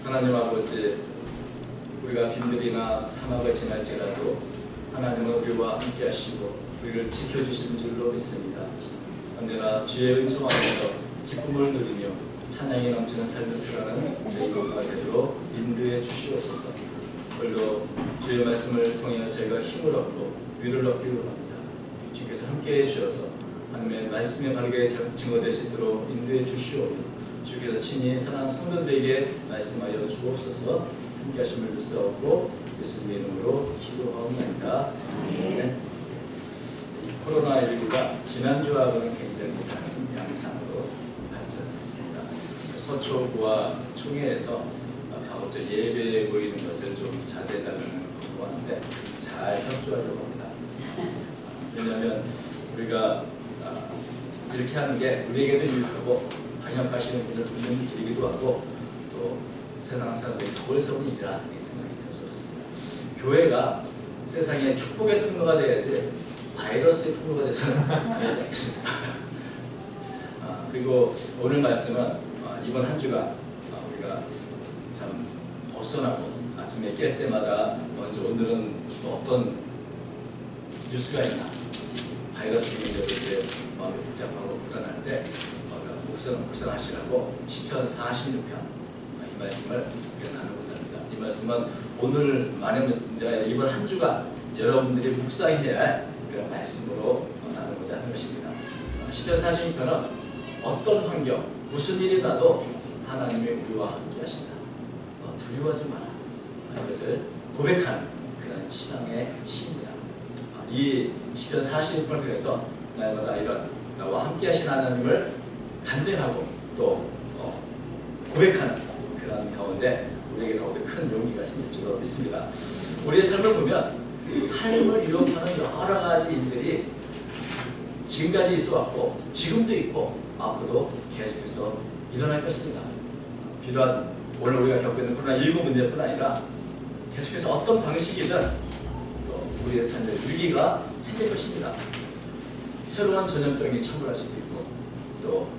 하나님 아버지, 우리가 빈들이나 사막을 지날지라도 하나님은 우리와 함께 하시고 우리를 지켜주시는 줄로 믿습니다. 언제나 주의 은총 안에서 기쁨을 누리며 찬양이 넘치는 삶을 살아가는 저희 모두가 되도록 인도해 주시옵소서. 오늘도 주의 말씀을 통해 저희가 힘을 얻고 위를 얻기를 원합니다. 주께서 함께해 주셔서 하나님의 말씀에 바르게 증거될 수 있도록 인도해 주시오며 주께서 친히 사랑하는 성도들에게 말씀하여 주옵소서. 함께 하심을 믿사옵고 예수님의 이름으로 기도하옵나이다. 아멘. 이 코로나19가 지난주하고는 굉장히 다른 양상으로 발전했습니다. 서초구와 총회에서 가급적 예배에 보이는 것을 좀 자제해달라는 거부하는데 잘 협조하려고 합니다. 왜냐하면 우리가 이렇게 하는 게 우리에게도 유익하고 방역하시는 분들 돕는 길이기도 하고 또 세상 사람들이 더불어서는 일이라 생각이 들어서 그렇습니다. 교회가 세상에 축복의 통로가 돼야지 바이러스의 통로가 되서는 안 되지 않겠습니까? 그리고 오늘 말씀은 이번 한 주간 우리가 참 벗어나고 아침에 깰 때마다 먼저 오늘은 어떤 뉴스가 있나 바이러스 문제로 마음이 복잡하고 불안할 때 묵상하시라고 시편 46편 이 말씀을 나누고자 합니다. 이 말씀은 오늘만의 문제가 아니라 이번 한 주간 여러분들이 묵상해야 할 그런 말씀으로 나누고자 하는 것입니다. 시편 46편은 어떤 환경, 무슨 일이 나도 하나님이 우리와 함께 하신다. 두려워하지 마라. 이것을 고백하는 그런 신앙의 시입니다. 이 시편 46편을 통해서 날마다 이런 나와 함께 하신 하나님을 간증하고 또 고백하는 그런 가운데 우리에게 더욱더 큰 용기가 생길 줄로 믿습니다. 우리의 삶을 보면 삶을 이룩하는 여러 가지 일들이 지금까지 있어 왔고 지금도 있고 앞으로도 계속해서 일어날 것입니다. 비단 오늘 우리가 겪고 있는 코로나19 문제뿐 아니라 계속해서 어떤 방식이든 우리의 삶에 위기가 생길 것입니다. 새로운 전염병이 창궐할 수도 있고 또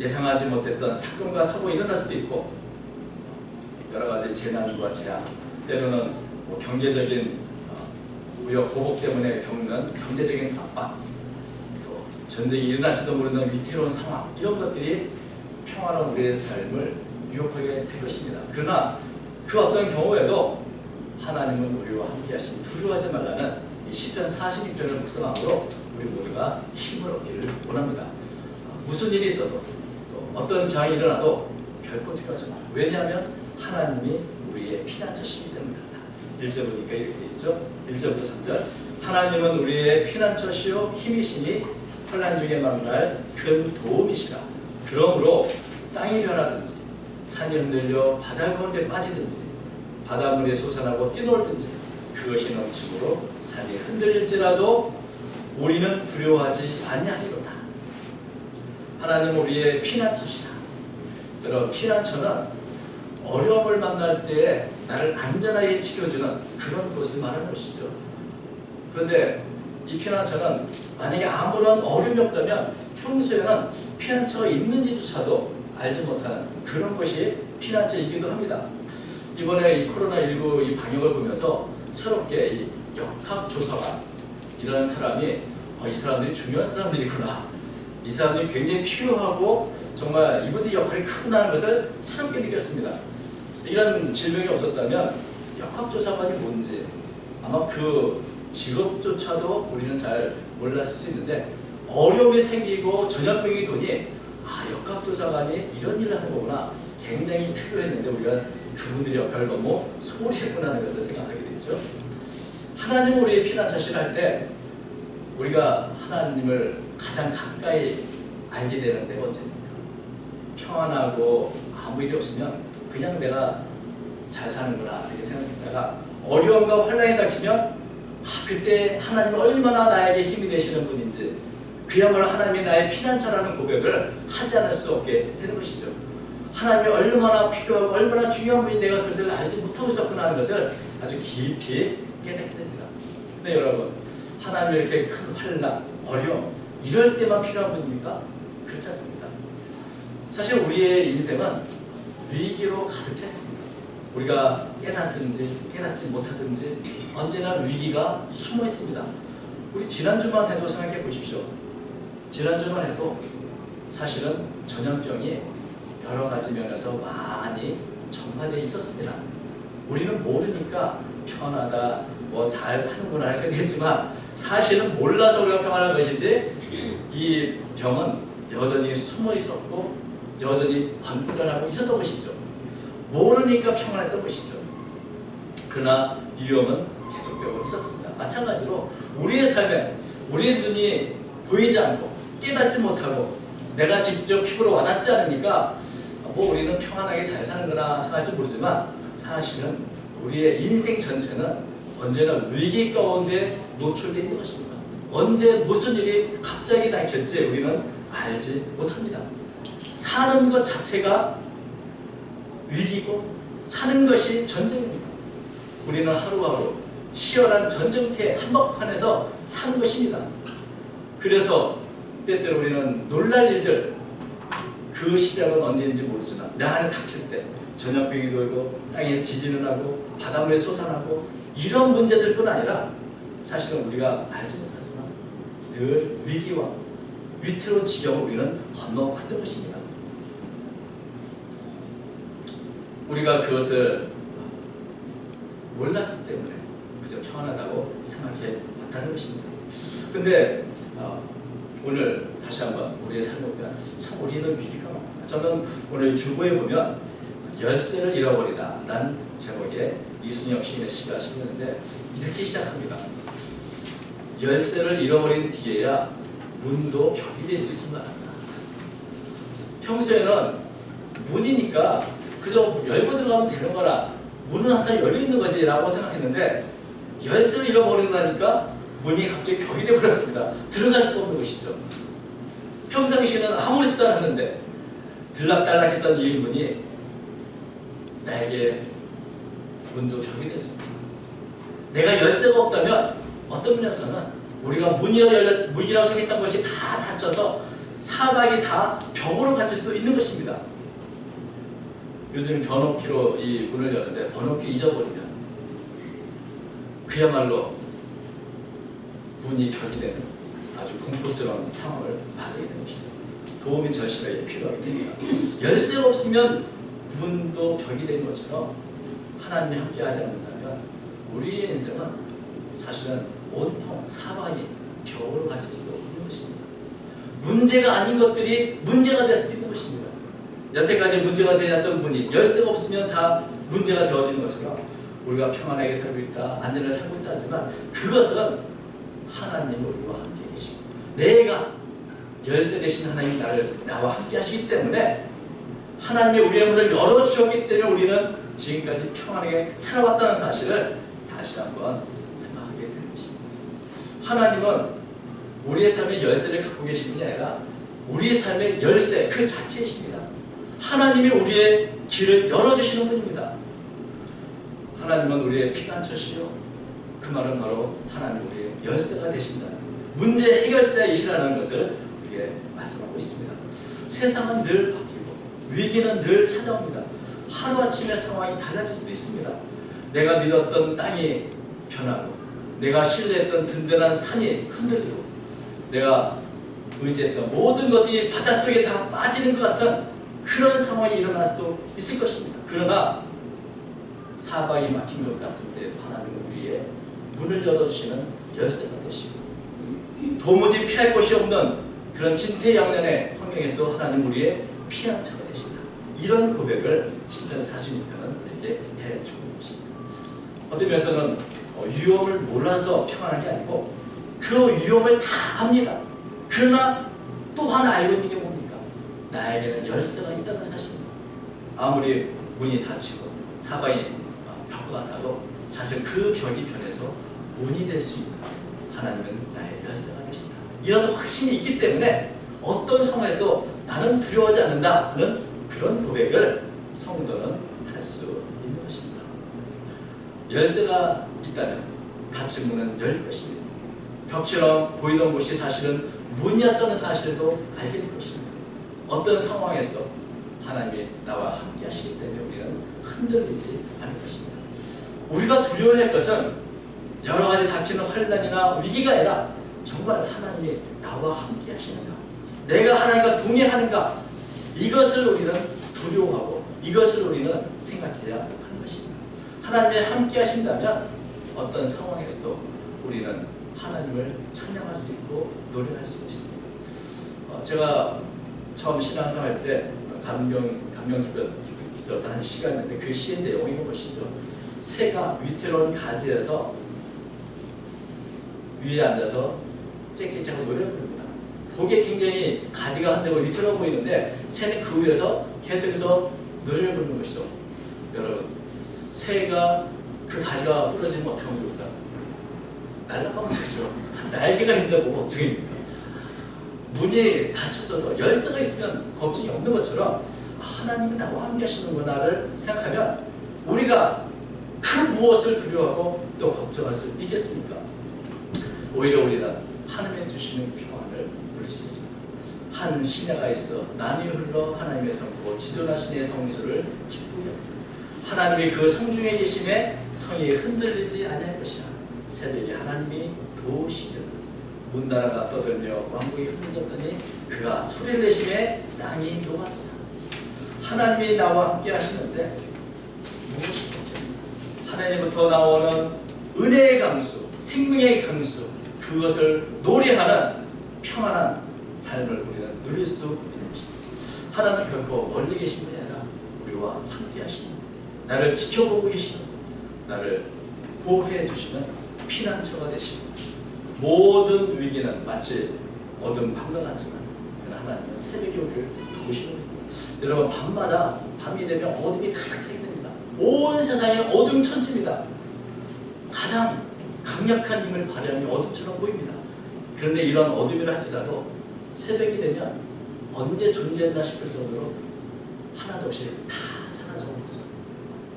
예상하지 못했던 사건과 사고가 일어날 수도 있고 여러 가지 재난과 재앙, 때로는 경제적인 우여곡절 때문에 겪는 경제적인 압박, 또 전쟁이 일어날지도 모르는 위태로운 상황, 이런 것들이 평화로운 우리의 삶을 유혹하게 될 것입니다. 그러나 그 어떤 경우에도 하나님은 우리와 함께 하신 두려워하지 말라는 이 시편 46편을 묵상함으로 우리 모두가 힘을 얻기를 원합니다. 무슨 일이 있어도 또 어떤 장이 일어나도 결코 두려워하지 마라. 왜냐하면 하나님이 우리의 피난처시기 때문입니다. 1절 보니까 이렇게 되어 있죠. 1절부터 3절 하나님은 우리의 피난처시요 힘이시니 환난 중에 만날 큰 도움이시라. 그러므로 땅이 변하든지 산이 흔들려 바다 가운데 빠지든지 바닷물이 솟아나고 뛰놀든지 그것이 넘침으로 산이 흔들릴지라도 우리는 두려워하지 아니하리로다. 하나님 우리의 피난처시다. 여러분, 피난처는 어려움을 만날 때에 나를 안전하게 지켜주는 그런 곳을 말하는 것이죠. 그런데 이 피난처는 만약에 아무런 어려움이 없다면 평소에는 피난처가 있는지조차도 알지 못하는 그런 것이 피난처이기도 합니다. 이번에 이 코로나19 이 방역을 보면서 새롭게 이 역학조사관 이런 사람이 이 사람들이 중요한 사람들이구나. 이 사람들이 굉장히 필요하고 정말 이분들의 역할이 크구나 하는 것을 새롭게 느꼈습니다. 이런 질병이 없었다면 역학조사관이 뭔지 아마 그 직업조차도 우리는 잘 몰랐을 수 있는데 어려움이 생기고 전염병이 도니 역학조사관이 이런 일을 하는 거구나 굉장히 필요했는데 우리가 그분들의 역할을 너무 소홀히 했구나 하는 것을 생각하게 되죠. 하나님은 우리의 피난처시를 할 때 우리가 하나님을 가장 가까이 알게 되는 때가 언제입니까? 평안하고 아무 일이 없으면 그냥 내가 잘 사는구나 이렇게 생각했다가 어려움과 환난이 닥치면 그때 하나님이 얼마나 나에게 힘이 되시는 분인지 그야말로 하나님이 나의 피난처라는 고백을 하지 않을 수 없게 되는 것이죠. 하나님이 얼마나 필요하고 얼마나 중요한 분이 내가 그것을 알지 못하고 있었구나 하는 것을 아주 깊이 깨닫게 됩니다. 근데 여러분, 하나님이 이렇게 큰 환난, 어려움 이럴 때만 필요한 분입니까? 그렇지 않습니다. 사실 우리의 인생은 위기로 가득 차 있습니다. 우리가 깨닫든지 깨닫지 못하든지 언제나 위기가 숨어 있습니다. 우리 지난주만 해도 생각해 보십시오. 지난주만 해도 사실은 전염병이 여러 가지 면에서 많이 전파되어 있었습니다. 우리는 모르니까 편하다, 뭐 잘 하는구나 생각했지만 사실은 몰라서 우리가 평안한 것이지 이 병은 여전히 숨어 있었고 여전히 번전하고 있었던 것이죠. 모르니까 평안했던 것이죠. 그러나 위험은 계속되고 있었습니다. 마찬가지로 우리의 삶에 우리의 눈이 보이지 않고 깨닫지 못하고 내가 직접 피부로 와닿지 않으니까 뭐 우리는 평안하게 잘 사는구나 생각할지 모르지만 사실은 우리의 인생 전체는 언제나 위기 가운데 노출되어 있는 것입니다. 언제 무슨 일이 갑자기 닥칠지 우리는 알지 못합니다. 사는 것 자체가 위기고 사는 것이 전쟁입니다. 우리는 하루하루 치열한 전쟁터의 한복판에서 사는 것입니다. 그래서 때때로 우리는 놀랄 일들, 그 시작은 언제인지 모르지만 내 안에 닥칠 때 전염병이 돌고 땅에서 지진을 하고 바닷물이 솟아나고 이런 문제들뿐 아니라 사실은 우리가 알지 못하지만 늘 위기와 위태로운 지경을 우리는 건너갔던 것입니다. 우리가 그것을 몰랐기 때문에 그저 평안하다고 생각해 왔다는 것입니다. 근데 오늘 다시 한번 우리의 삶을 보면 참 우리는 위기가 많다. 저는 오늘 주보에 보면 열쇠를 잃어버리다 라는 제목의 이순엽 시인의 시가 실렸는데 이렇게 시작합니다. 열쇠를 잃어버린 뒤에야 문도 벽이 될 수 있을 것 같다. 평소에는 문이니까 그저 열고 들어가면 되는 거라 문은 항상 열려있는 거지 라고 생각했는데 열쇠를 잃어버린다니까 문이 갑자기 벽이 되어버렸습니다. 들어갈 수가 없는 것이죠. 평상시에는 아무리 쓰도 않았는데 들락달락했던 이 문이 나에게 문도 벽이 됐습니다. 내가 열쇠가 없다면 어떤 면에서는 우리가 문이라고 생각했던 것이 다 닫혀서 사방이 다 벽으로 갇힐 수도 있는 것입니다. 요즘 번호키로 이 문을 여는데 번호키 잊어버리면 그야말로 문이 벽이 되는 아주 공포스러운 상황을 맞이하게 되는 것이죠. 도움이 절실하게 필요하게 됩니다. 열쇠가 없으면 문도 벽이 되는 것처럼 하나님이 함께하지 않는다면 우리의 인생은 사실은 온통 사방이 벽으로 갇힐 수도 있는 것입니다. 문제가 아닌 것들이 문제가 될 수도 있는 것입니다. 여태까지 문제가 되지 않던 문이 열쇠가 없으면 다 문제가 되어지는 것처럼 우리가 평안하게 살고 있다, 안전하게 살고 있다 하지만 그것은 하나님이 우리와 함께 계시고 내가 열쇠 되신 하나님이 나와 함께 하시기 때문에 하나님이 우리의 문을 열어주셨기 때문에 우리는 지금까지 평안하게 살아왔다는 사실을 다시 한번 생각하게 되는 것입니다. 하나님은 우리의 삶의 열쇠를 갖고 계신 분이 아니라 우리의 삶의 열쇠 그 자체이십니다. 하나님이 우리의 길을 열어주시는 분입니다. 하나님은 우리의 피난처시요 그 말은 바로 하나님 우리의 열쇠가 되신다. 문제 해결자이시라는 것을 우리에게 말씀하고 있습니다. 세상은 늘 바뀌고 위기는 늘 찾아옵니다. 하루아침에 상황이 달라질 수도 있습니다. 내가 믿었던 땅이 변하고 내가 신뢰했던 든든한 산이 흔들리고 내가 의지했던 모든 것들이 바닷속에 다 빠지는 것 같은 그런 상황이 일어날 수도 있을 것입니다. 그러나 사방이 막힌 것 같은 때에도 하나님은 우리의 문을 열어주시는 열쇠가 되시고 도무지 피할 곳이 없는 그런 진퇴양난의 환경에서도 하나님 우리의 피난처가 되신다. 이런 고백을 시편 46편은 우리에게 해주고 있습니다. 어떤 면에서는 위험을 몰라서 평안한 게 아니고 그 위험을 다 압니다. 그러나 또 하나 알고 있는 게 뭡니까? 나에게는 열쇠가 있다는 사실입니다. 아무리 문이 닫히고 사방이 벽 같아도 사실 그 벽이 변해서 문이 될 수 있는 하나님은 나의 열쇠가 되신다. 이런 확신이 있기 때문에 어떤 상황에서도 나는 두려워하지 않는다 하는 그런 고백을 성도는 할 수 있는 것입니다. 열쇠가 있다면 닫힌 문은 열릴 것입니다. 벽처럼 보이던 곳이 사실은 문이었다는 사실도 알게 될 것입니다. 어떤 상황에서 하나님이 나와 함께 하시기 때문에 우리는 흔들리지 않을 것입니다. 우리가 두려워할 것은 여러 가지 닥치는 환난이나 위기가 아니라 정말 하나님이 나와 함께 하시는가, 내가 하나님과 동행하는가, 이것을 우리는 두려워하고 이것을 우리는 생각해야 하는 것입니다. 하나님이 함께 하신다면 어떤 상황에서도 우리는 하나님을 찬양할 수 있고 노래할 수 있습니다. 제가 처음 신앙생활 때 감명 깊었던 한 시간인데 그 시의 내용이 무엇이죠? 새가 위태로운 가지에서 위에 앉아서 짹짹하고 노래를 부릅니다. 보기에 굉장히 가지가 한데고 위태로워 보이는데 새는 그 위에서 계속해서 노래를 부르는 것이죠. 여러분, 새가 그 가지가 부러지면 어떻게 하면 좋을까? 날아가면 되죠. 날개가 있다고 걱정입니까? 문이 닫혔어도 열쇠가 있으면 걱정이 없는 것처럼 하나님이 나와 함께 하시는구나를 생각하면 우리가 그 무엇을 두려워하고 또 걱정할 수 있겠습니까? 오히려 우리는 하나님의 주시는 평안을 누릴 수 있습니다. 한 시내가 있어 남이 흘러 하나님의 성고 지존하신 이의 성소를 기쁘게 합니다. 하나님이 그 성중에 계심에 성이 흔들리지 아니할 것이라. 새벽에 하나님이 도우시려 문나라가 떠들며 왕국이 흔들렸더니 그가 소리를 내심에 땅이 녹았다. 하나님이 나와 함께 하시는데 무엇이 걱정입니까? 하나님부터 나오는 은혜의 강수, 생명의 강수, 그것을 노래하는 평안한 삶을 우리는 누릴 수 있는 것입니다. 하나님은 결코 멀리 계신 분이 아니라 우리와 함께 하시는, 나를 지켜보고 계시는, 나를 보호해 주시는 피난처가 되시는, 모든 위기는 마치 어둠 밤과 같지만 하나님은 새벽에 우리를 도우시는 겁니다. 여러분, 밤마다 밤이 되면 어둠이 가득 차게 됩니다. 온 세상이 어둠 천지입니다. 가장 강력한 힘을 발휘하는 어둠처럼 보입니다. 그런데 이런 어둠이라 할지라도 새벽이 되면 언제 존재했나 싶을 정도로 하나도 없이 다 사라져버린 거죠.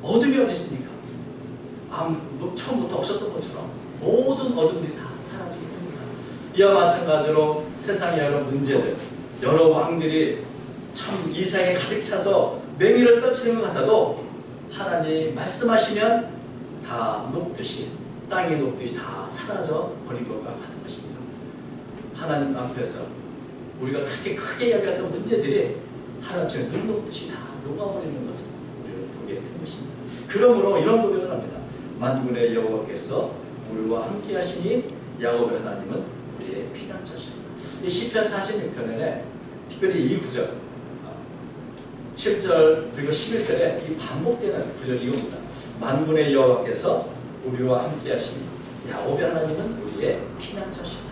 어둠이 어디 있습니까? 처음부터 없었던 것처럼 모든 어둠들이 다 사라지게 됩니다. 이와 마찬가지로 세상의 여러 문제들, 여러 왕들이 참 이 세상에 가득 차서 맹위를 떨치는 것 같아도 하나님 말씀하시면 다 녹듯이, 땅이 녹듯이 다 사라져 버린 것과 같은 것입니다. 하나님 앞에서 우리가 그렇게 크게 여겼던 문제들이 하루아침에 눈 녹듯이 다 녹아버리는 것을 우리가 보게 되는 것입니다. 그러므로 이런 고백을 합니다. 만군의 여호와께서 우리와 함께 하시니 야곱의 하나님은 우리의 피난처시다. 이 시편 46편에 특별히 이 구절 7절 그리고 11절에 이 반복되는 구절이 이겁니다. 만군의 여호와께서 우리와 함께 하시니 야곱의 하나님은 우리의 피난처시다.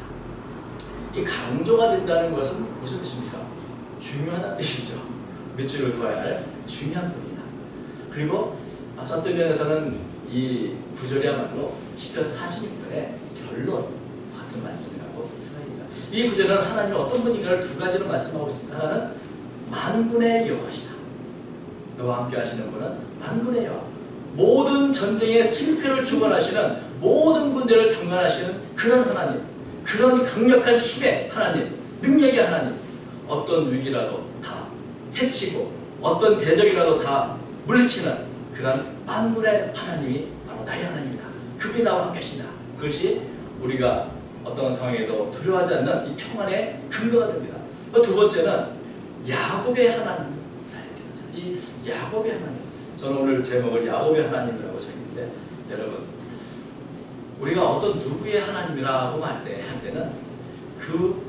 이 강조가 된다는 것은 무슨 뜻입니까? 중요하다는 뜻이죠. 밑줄을 두어야 할 중요한 부분이다. 그리고 어떤 면에서는 이 구절이야말로 시편 46편의 결론 같은 말씀이라고 생각합니다. 이 구절은 하나님이 어떤 분인가를 두 가지로 말씀하고 있습니다. 하나는 만군의 여호와시다. 너와 함께 하시는 분은 만군의 여호와, 모든 전쟁의 승패를 주관하시는, 모든 군대를 장관하시는 그런 하나님, 그런 강력한 힘의 하나님, 능력의 하나님, 어떤 위기라도 다 해치고 어떤 대적이라도 다 물리치는 그런 만군의 하나님이 바로 나의 하나님이다. 그분이 나와 함께 하신다. 그것이 우리가 어떤 상황에도 두려워하지 않는 이 평안의 근거가 됩니다. 두 번째는 야곱의 하나님. 이 야곱의 하나님. 저는 오늘 제목을 야곱의 하나님이라고 적었는데, 여러분, 우리가 어떤 누구의 하나님이라고 할 때는 그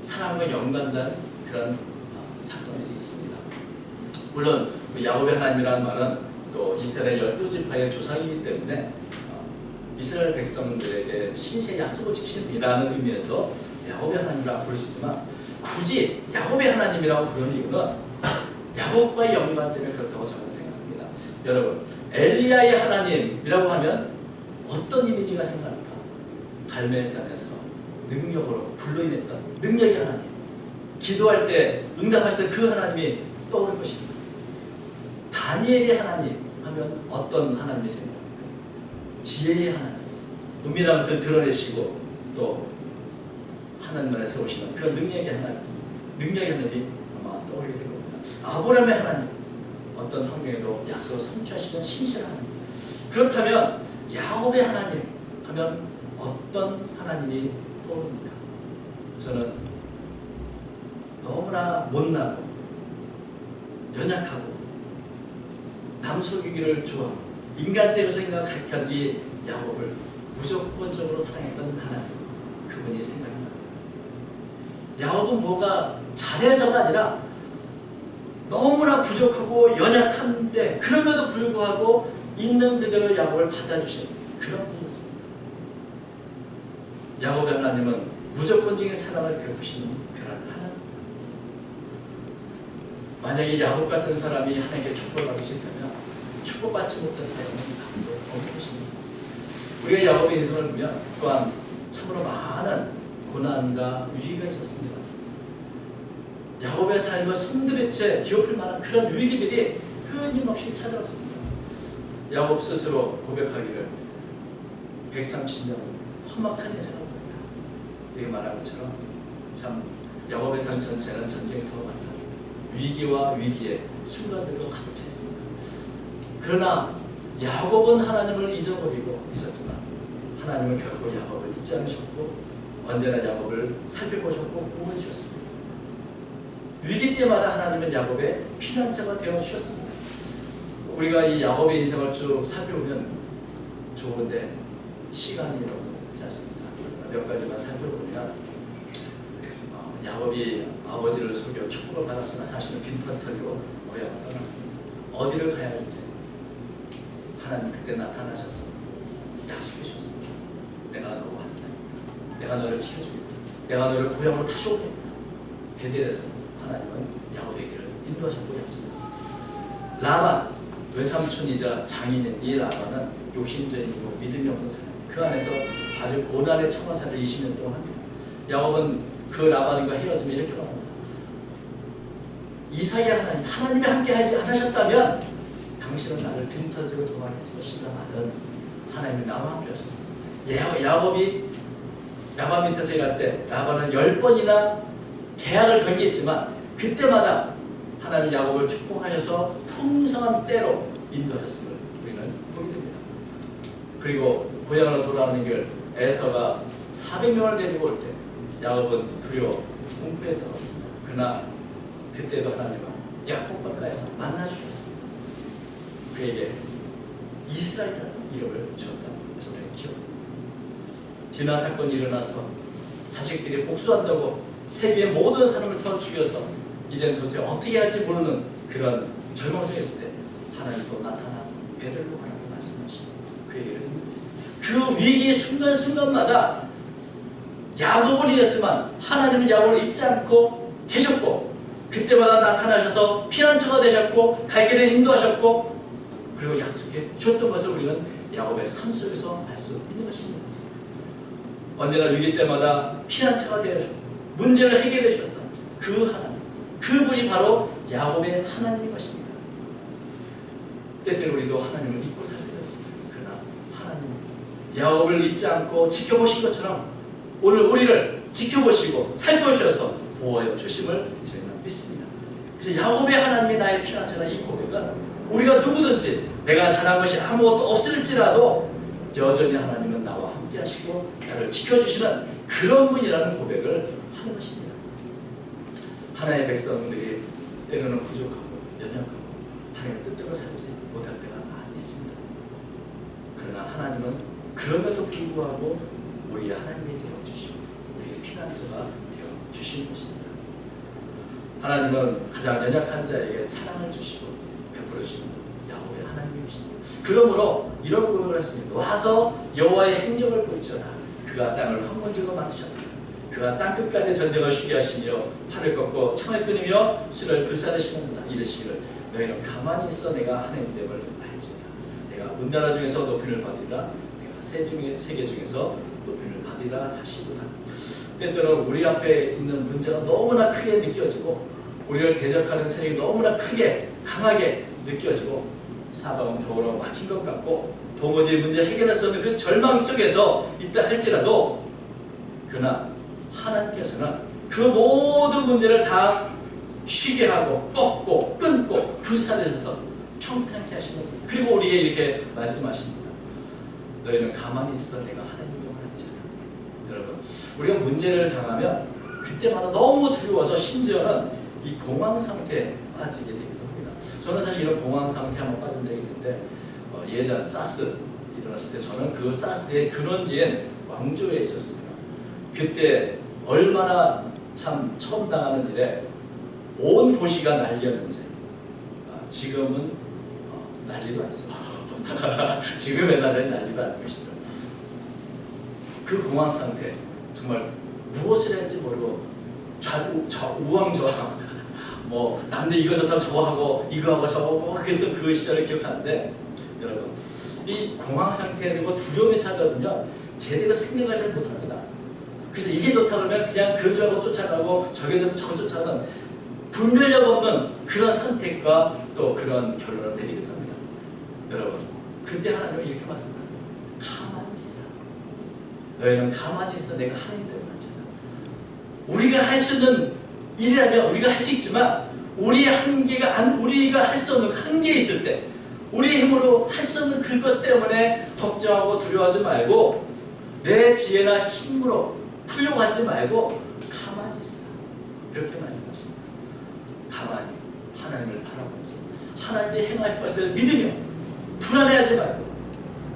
사람과 연관된 그런 사건이 있습니다. 물론 야곱의 하나님이라는 말은 또 이스라엘 12지파의 조상이기 때문에 이스라엘 백성들에게 신세의 약속을 지키신 분이라는 의미에서 야곱의 하나님이라고 부를 수 있지만, 굳이 야곱의 하나님이라고 부르는 이유는 야곱과의 연관 때문에 그렇다고 저는 생각합니다. 여러분, 엘리야의 하나님이라고 하면 어떤 이미지가 생각합니까? 갈멜산에서 능력으로 불러임했던 능력의 하나님, 기도할 때 응답하시던 그 하나님이 떠오를 것입니다. 다니엘의 하나님 하면 어떤 하나님이 생각합니까? 지혜의 하나님, 은밀한 것을 드러내시고 또 하나님만을 세우시는 그런 능력의 하나님, 능력의 하나님이 아마 떠오르게 될 겁니다. 아브라함의 하나님, 어떤 환경에도 약속을 성취하시는 신실한 하나님. 그렇다면 야곱의 하나님 하면 어떤 하나님이 떠오릅니까? 저는 너무나 못나고 연약하고 남 속이기를 좋아하고 인간적으로 생각한 이 야곱을 무조건적으로 사랑했던 하나님, 그분이 생각이 납니다. 야곱은 뭐가 잘해서가 아니라 너무나 부족하고 연약한데 그럼에도 불구하고 있는 그대로 야곱을 받아주신 그런 분이었습니다. 야곱의 하나님은 무조건적인 사랑을 베푸시는 그런 하나님. 만약에 야곱 같은 사람이 하나님께 축복을 받을 수 있다면 축복받지 못한 사람은 아무도 없는 것입니다. 우리가 야곱의 인생을 보면 또한 참으로 많은 고난과 위기가 있었습니다. 야곱의 삶을 손들이채 뒤엎을 만한 그런 위기들이 끊임없이 찾아왔습니다. 야곱 스스로 고백하기를 130년 험악한 인생을 보냈다. 이렇게 말한 것처럼 참 야곱의 삶 전체는 전쟁터와 같다. 위기와 위기의 순간들로 가득 차 있습니다. 그러나 야곱은 하나님을 잊어버리고 있었지만 하나님은 결코 야곱을 잊지 않으셨고 언제나 야곱을 살펴보셨고 구원해 주셨습니다. 위기 때마다 하나님은 야곱의 피난처가 되어 주셨습니다. 우리가 이 야곱의 인생을 쭉 살펴보면 좋은데 시간이 너무 짧습니다. 몇 가지만 살펴보면 야곱이 아버지를 속여 축복을 받았으나 사실은 빈털 털리고 고향을 떠났습니다. 어디를 가야 할지 하나님 그때 나타나셔서 약속해 주셨습니다. 내가 너와 함께하겠다. 내가 너를 지켜주겠다. 내가 너를 고향으로 다시 오겠다. 베델에서 하나님은 야곱에게를 인도하셨고 약속했습니다. 라반, 외삼촌이자 장인인 이 라반은 욕심쟁이고 믿음이 없는 사람. 그 안에서 아주 고난의 청화사를 20년 동안 합니다. 야곱은 그 라반과 헤어지며 이렇게 말합니다. 이삭의 하나님, 하나님이 함께 하지 않으셨다면 당신은 나를 빈터지고 도망했을 것이다 말은 하나님이 나와 함께였습니다. 야곱이 라반 밑에서 일할 때 라반은 10번이나 계약을 변개했지만 그때마다 하나님 야곱을 축복하셔서 풍성한 때로 인도하셨음을 우리는 보게 됩니다. 그리고 고향으로 돌아오는 길 에서가 400명을 데리고 올 때 야곱은 두려워 공포에 떨었습니다. 그러나 그때도 하나님은 야곱 가까이에서 만나주셨습니다. 그에게 이스라엘이라는 이름을 주었다는 것을 기억합니다. 디나 사건이 일어나서 자식들이 복수한다고 세계의 모든 사람을 더 죽여서 이제는 도대체 어떻게 할지 모르는 그런 절망 속에 있을 때 하나님 또 나타나 베들로 가라고 말씀하시고 그에게를 인도했습니다. 그 위기의 순간순간마다 야곱을 잃었지만 하나님은 야곱을 잊지 않고 계셨고 그때마다 나타나셔서 피난처가 되셨고 갈 길을 인도하셨고 그리고 약속해 주셨던 것을 우리는 야곱의 삶 속에서 알 수 있는 것입니다. 언제나 위기 때마다 피난처가 되어주셨고 문제를 해결해 주셨던 그 하나님, 그분이 바로 야곱의 하나님인 것입니다. 때때로 우리도 하나님을 믿고 살게 됐습니다. 그러나 하나님은 야곱을 잊지 않고 지켜보신 것처럼 오늘 우리를 지켜보시고 살펴주셔서 보호해 주심을 저희는 믿습니다. 그래서 야곱의 하나님이 나의 피난처다 이 고백은 우리가 누구든지 내가 잘한 것이 아무것도 없을지라도 여전히 하나님은 나와 함께 하시고 나를 지켜주시는 그런 분이라는 고백을 하는 것입니다. 하나님의 백성들이 때로는 부족하고 연약하고 하나님의 뜻대로 살지 못할 때가 많이 있습니다. 그러나 하나님은 그럼에도 불구하고 우리의 하나님이 되어주시고 우리의 피난처가 되어주시는 것입니다. 하나님은 가장 연약한 자에게 사랑을 주시고 베풀어 주시는 야곱의 하나님이십니다. 그러므로 이런 고백을 했습니다. 와서 여호와의 행적을 볼지어다. 그가 땅을 황무지로 만드셨다. 그가 땅끝까지 전쟁을 쉬게 하시며 팔을 꺾고 창을 끊으며 수를 불사르시는다. 이르시기를 너희는 가만히 있어 내가 하나님됨을 알지다. 내가 문나라 중에서 높임을 받으리라. 내가 세계 중에서 높임을 받으리라 하시도다. 때때로 우리 앞에 있는 문제가 너무나 크게 느껴지고 우리를 대적하는 세력이 너무나 크게 강하게 느껴지고 사방은 벽으로 막힌 것 같고 도무지 문제 해결할 수 없는 그 절망 속에서 있다 할지라도 그러나 하나님께서는 그 모든 문제를 다 쉬게 하고 꺾고 끊고 불사르셔서 평탄케 하시는 분. 그리고 우리에게 이렇게 말씀하십니다. 너희는 가만히 있어 내가 하나님을 알잖아. 여러분, 우리가 문제를 당하면 그때마다 너무 두려워서 심지어는 이 공황 상태에 빠지게 되기도 합니다. 저는 사실 이런 공황 상태에 한번 빠진 적이 있는데 예전 사스 일어났을 때 저는 그 사스의 근원지인 광주에 있었습니다. 그때 얼마나 참 처음 당하는 일에 온 도시가 난리였는지 지금은 난리도 아니죠. 지금의 날은 난리도 아닌 것이죠. 그 공황 상태 정말 무엇을 할지 모르고 우왕좌왕 뭐 남들 이거 좋다고 저거 하고 이거 하고 저거 하고 그랬던 그 시절을 기억하는데 여러분 이 공황 상태에 되고 두려움에 찾아오면 제대로 생각을 잘 못합니다. 그래서 이게 좋다 그러면 그냥 그런 줄 알고 쫓아가고 저게 좀 저거 쫓아가는 분별력 없는 그런 선택과 또 그런 결론을 내리기도 합니다. 여러분 그때 하나님은 이렇게 말씀합니다. 가만히 있으라. 너희는 가만히 있어 내가 하나님 때문에 하잖아. 우리가 할 수 있는 일이라면 우리가 할 수 있지만 우리의 한계가 우리가 할 수 없는 한계에 있을 때 우리의 힘으로 할 수 없는 그것 때문에 걱정하고 두려워하지 말고 내 지혜나 힘으로 풀려고 하지 말고 가만히 있으라. 이렇게 말씀하십니다. 가만히 하나님을 바라보면서 하나님이 행할 것을 믿으며 불안해하지 말고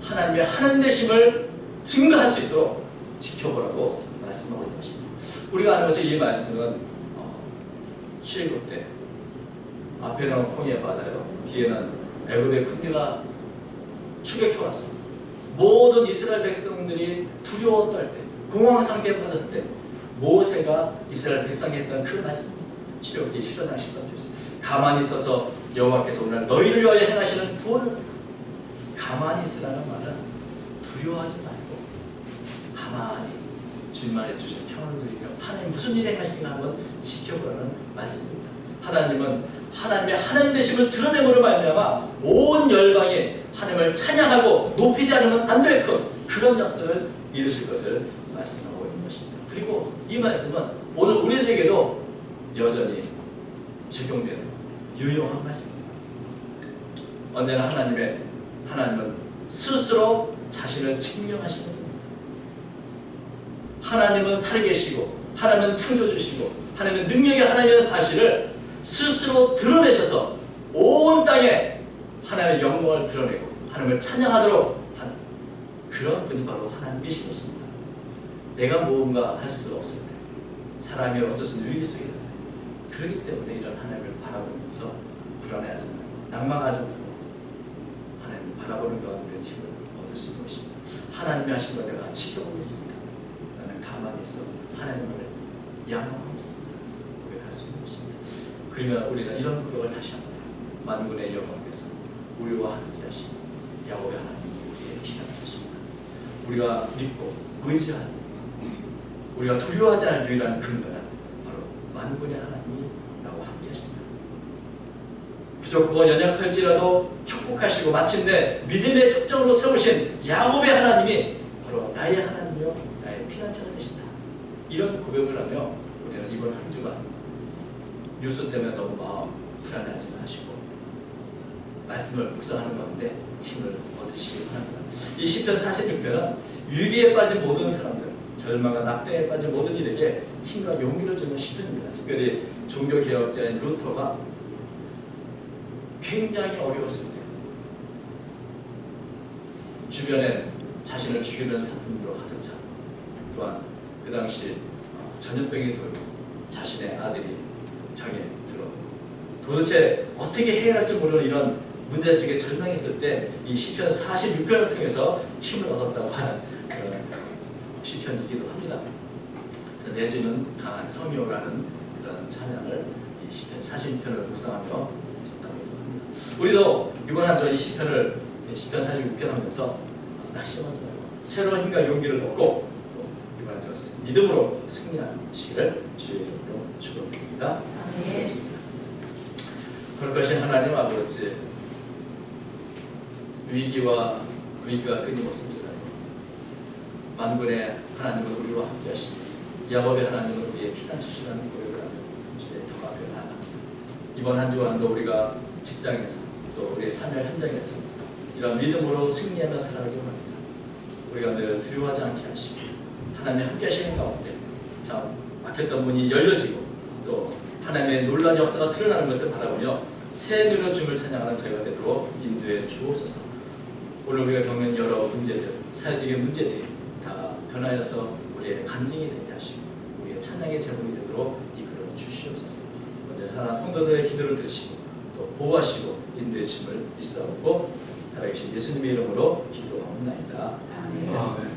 하나님의 하나님 되심을 증거할 수 있도록 지켜보라고 말씀하고 있는 것입니다. 우리가 아는 것이 이 말씀은 출애굽 때 앞에는 홍해 바다요, 뒤에는 애굽의 군대가 추격해 와서 모든 이스라엘 백성들이 두려워 떨 때, 공황 상태에 빠졌을 때 모세가 이스라엘 백성에 했던 그 말씀입니다. 출애굽기 14장 13절입니다. 가만히 있어서 여호와께서 오늘 너희를 위하여 행하시는 구원을 가만히 있으라는 말은 두려워하지 말고 가만히 주님만의 주신 평안을 누리며 하나님 무슨 일을 행하시는가 한번 지켜보라는 말씀입니다. 하나님은 하나님의 하나님 되심을 드러내므로 말미암아 온 열방이 하나님을 찬양하고 높이지 않으면 안 될 그런 역사를 이루실 것을 말씀하고 있는 것입니다. 그리고 이 말씀은 오늘 우리들에게도 여전히 적용되는 유용한 말씀입니다. 언제나 하나님은 스스로 자신을 증명하시는 분입니다. 하나님은 살아계시고 하나님은 창조주시고 하나님은 능력의 하나님이라는 사실을 스스로 드러내셔서 온 땅에 하나님의 영광을 드러내고 하나님을 찬양하도록 하는 그런 분이 바로 하나님이신 것입니다. 내가 무언가 할 수 없을 때 사람이 어쩔 수 없는 위기 속에서 그렇기 때문에 이런 하나님을 바라보면서 불안해하지 말고 낭망하지 말고 하나님을 바라보는 가운데 힘을 얻을 수 있는 것입니다. 하나님이 하신 걸 내가 지켜보겠습니다. 나는 가만히 있어 하나님을仰望하겠습니다. 고백할 수 있는 것입니다. 그러면 우리는 이런 고백을 다시 한번 만군의 여호와께서 우리와 함께 하신 야곱의 하나님이 우리의 피난처십니다. 우리가 믿고 의지하는 우리가 두려워하지 않을 유일한 근거는 바로 만군의 하나님이 나와 함께 하신다. 부족하고 연약할지라도 축복하시고 마침내 믿음의 촉정으로 세우신 야곱의 하나님이 바로 나의 하나님이요 나의 피난처가 되신다. 이런 고백을 하며 우리는 이번 한 주간 뉴스 때문에 너무 마음 불안해하지 마시고 말씀을 묵상하는 가운데 힘을 얻으시기 바랍니다. 이 시편 46편은 위기에 빠진 모든 사람들, 절망과 낙태에 빠진 모든 이에게 힘과 용기를 주는 시편입니다. 특별히 종교개혁자인 루터가 굉장히 어려웠을 때 주변에 자신을 죽이는 사람으로 가득 차 또한 그 당시 전염병이 돌고 자신의 아들이 병에 들어 도대체 어떻게 해야 할지 모르는 이런 문제 속에 절망했을 때 이 시편 46편을 통해서 힘을 얻었다고 하는 그런 시편이기도 합니다. 그래서 내주는 강한 성이오라는 그런 찬양을 이 시편 46편을 묵상하며 쳤다고 합니다. 우리도 이번 한 주 이 시편 46편 하면서 낙심하지 말고 새로운 힘과 용기를 얻고 또 이번 한 주 믿음으로 승리하시기를 주의 이름으로 축원드립니다. 네. 그럴 것이 하나님 아버지 위기가 끊임없을지라도 만군의 하나님은 우리와 함께 하시니 야곱의 하나님은 우리의 피난처시라는 고백을 하며 주의 더 앞에 나아갑니다. 이번 한 주간도 우리가 직장에서 또 우리의 삶의 현장에서 이런 믿음으로 승리하며 살아가기 원합니다. 우리가 늘 두려워하지 않게 하시고 하나님의 함께 하시는 가운데 참 막혔던 문이 열려지고 또 하나님의 놀라운 역사가 드러나는 것을 바라보며 새 눈으로 주님을 찬양하는 저희가 되도록 인도해 주옵소서. 오늘 우리가 겪는 여러 문제들, 사회적인 문제들이 다 변화해서 우리의 간증이 되게 하시고 우리의 찬양의 제목이 되도록 이끌어 주시옵소서. 먼저 사랑하는 성도들의 기도를 들으시고 또 보호하시고 인도해 주심을 믿사옵고 살아계신 예수님의 이름으로 기도하옵나이다. 아멘.